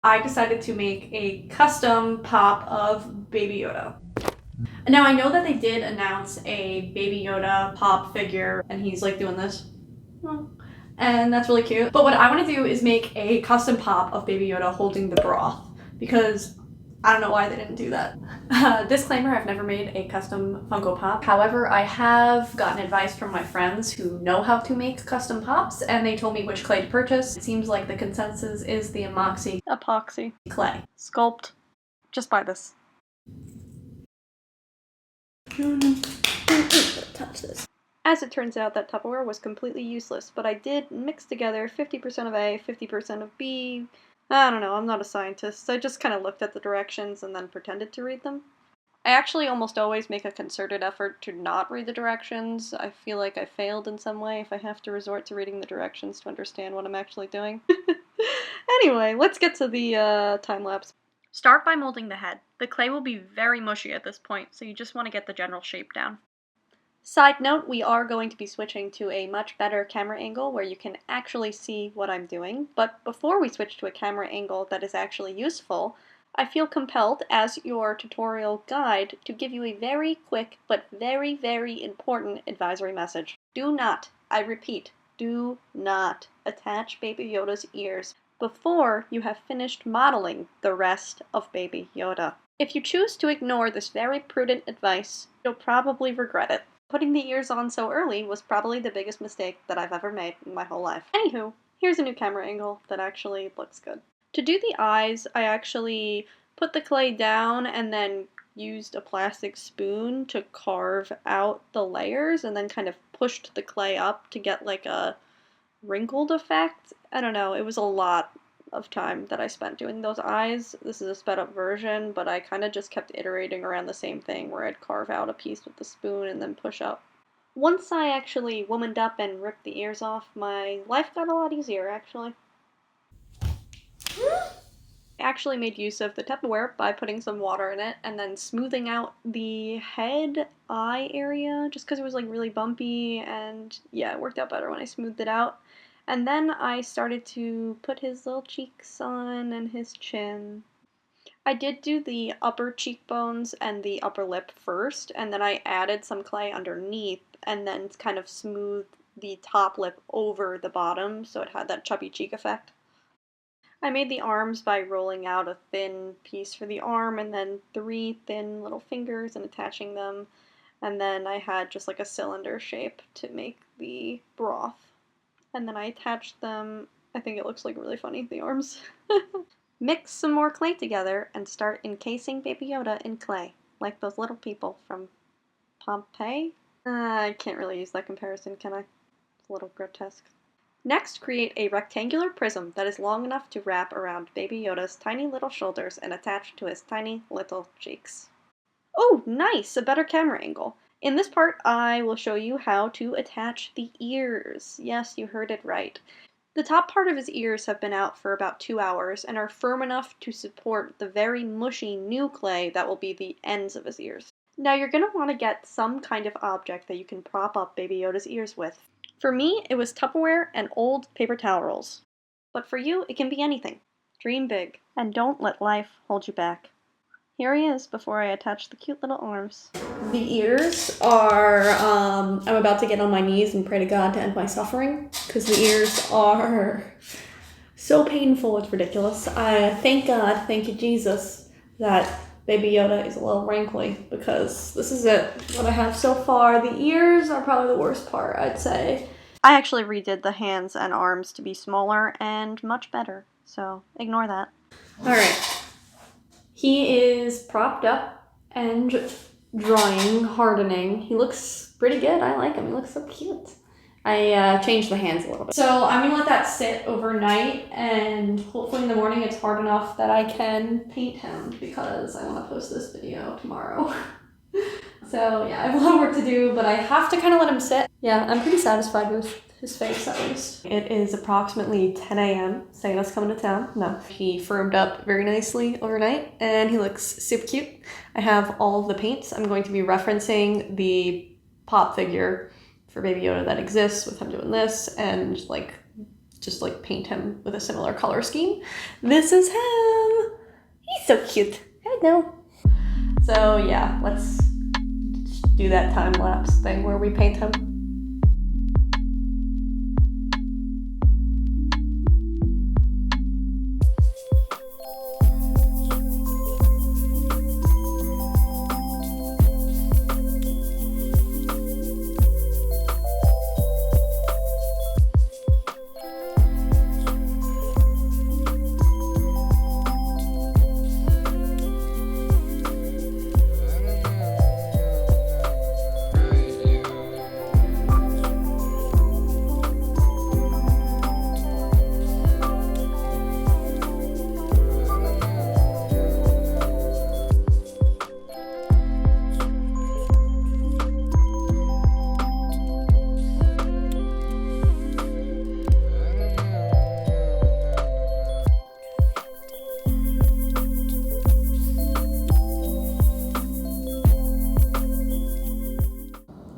I decided to make a custom pop of Baby Yoda. Now I know that they did announce a Baby Yoda pop figure and he's like doing this. And that's really cute. But what I want to do is make a custom pop of Baby Yoda holding the broth because I don't know why they didn't do that. Disclaimer, I've never made a custom Funko Pop. However, I have gotten advice from my friends who know how to make custom pops and they told me which clay to purchase. It seems like the consensus is the epoxy clay. Sculpt. Just buy this. Don't touch this. As it turns out, that Tupperware was completely useless, but I did mix together 50% of A, 50% of B. I don't know, I'm not a scientist. I just kind of looked at the directions and then pretended to read them. I actually almost always make a concerted effort to not read the directions. I feel like I failed in some way if I have to resort to reading the directions to understand what I'm actually doing. Anyway, let's get to the time-lapse. Start by molding the head. The clay will be very mushy at this point, so you just want to get the general shape down. Side note, we are going to be switching to a much better camera angle where you can actually see what I'm doing, but before we switch to a camera angle that is actually useful, I feel compelled, as your tutorial guide, to give you a very quick but very, very important advisory message. Do not, I repeat, do not attach Baby Yoda's ears before you have finished modeling the rest of Baby Yoda. If you choose to ignore this very prudent advice, you'll probably regret it. Putting the ears on so early was probably the biggest mistake that I've ever made in my whole life. Anywho, here's a new camera angle that actually looks good. To do the eyes, I actually put the clay down and then used a plastic spoon to carve out the layers and then kind of pushed the clay up to get like a wrinkled effect. I don't know, it was a lot of time that I spent doing those eyes. This is a sped up version, but I kind of just kept iterating around the same thing where I'd carve out a piece with the spoon and then push up. Once I actually womaned up and ripped the ears off, my life got a lot easier, actually. I actually made use of the Tupperware by putting some water in it and then smoothing out the head eye area just because it was like really bumpy, and yeah, it worked out better when I smoothed it out. And then I started to put his little cheeks on and his chin. I did do the upper cheekbones and the upper lip first, and then I added some clay underneath and then kind of smoothed the top lip over the bottom so it had that chubby cheek effect. I made the arms by rolling out a thin piece for the arm and then 3 thin little fingers and attaching them, and then I had just like a cylinder shape to make the broth. And then I attached them. I think it looks like really funny, the arms. Mix some more clay together and start encasing Baby Yoda in clay, like those little people from Pompeii. I can't really use that comparison, can I? It's a little grotesque. Next, create a rectangular prism that is long enough to wrap around Baby Yoda's tiny little shoulders and attach to his tiny little cheeks. Oh, nice! A better camera angle. In this part, I will show you how to attach the ears. Yes, you heard it right. The top part of his ears have been out for about 2 hours and are firm enough to support the very mushy new clay that will be the ends of his ears. Now you're going to want to get some kind of object that you can prop up Baby Yoda's ears with. For me, it was Tupperware and old paper towel rolls. But for you, it can be anything. Dream big, and don't let life hold you back. Here he is before I attach the cute little arms. The ears are, I'm about to get on my knees and pray to God to end my suffering, because the ears are so painful, it's ridiculous. I thank God, thank you Jesus, that Baby Yoda is a little wrinkly, because this is it. What I have so far, the ears are probably the worst part, I'd say. I actually redid the hands and arms to be smaller and much better, so ignore that. Alright. He is propped up and drying, hardening. He looks pretty good. I like him. He looks so cute. I changed the hands a little bit. So I'm going to let that sit overnight, and hopefully in the morning it's hard enough that I can paint him, because I want to post this video tomorrow. So yeah, I have a lot of work to do, but I have to kind of let him sit. Yeah, I'm pretty satisfied with his face, at least. It is approximately 10 a.m. Santa's coming to town. No, he firmed up very nicely overnight, and he looks super cute. I have all of the paints. I'm going to be referencing the pop figure for Baby Yoda that exists with him doing this, and like just like paint him with a similar color scheme. This is him. He's so cute. I know. So yeah, let's do that time lapse thing where we paint him.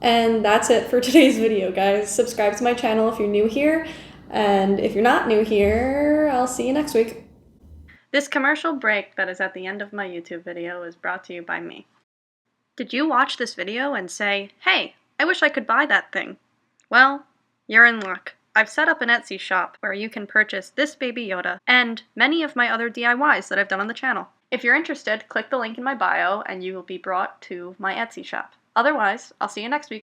And that's it for today's video, guys. Subscribe to my channel if you're new here, and if you're not new here, I'll see you next week. This commercial break that is at the end of my YouTube video is brought to you by me. Did you watch this video and say, hey, I wish I could buy that thing? Well, you're in luck. I've set up an Etsy shop where you can purchase this baby Yoda and many of my other DIYs that I've done on the channel. If you're interested, click the link in my bio and you will be brought to my Etsy shop. Otherwise, I'll see you next week.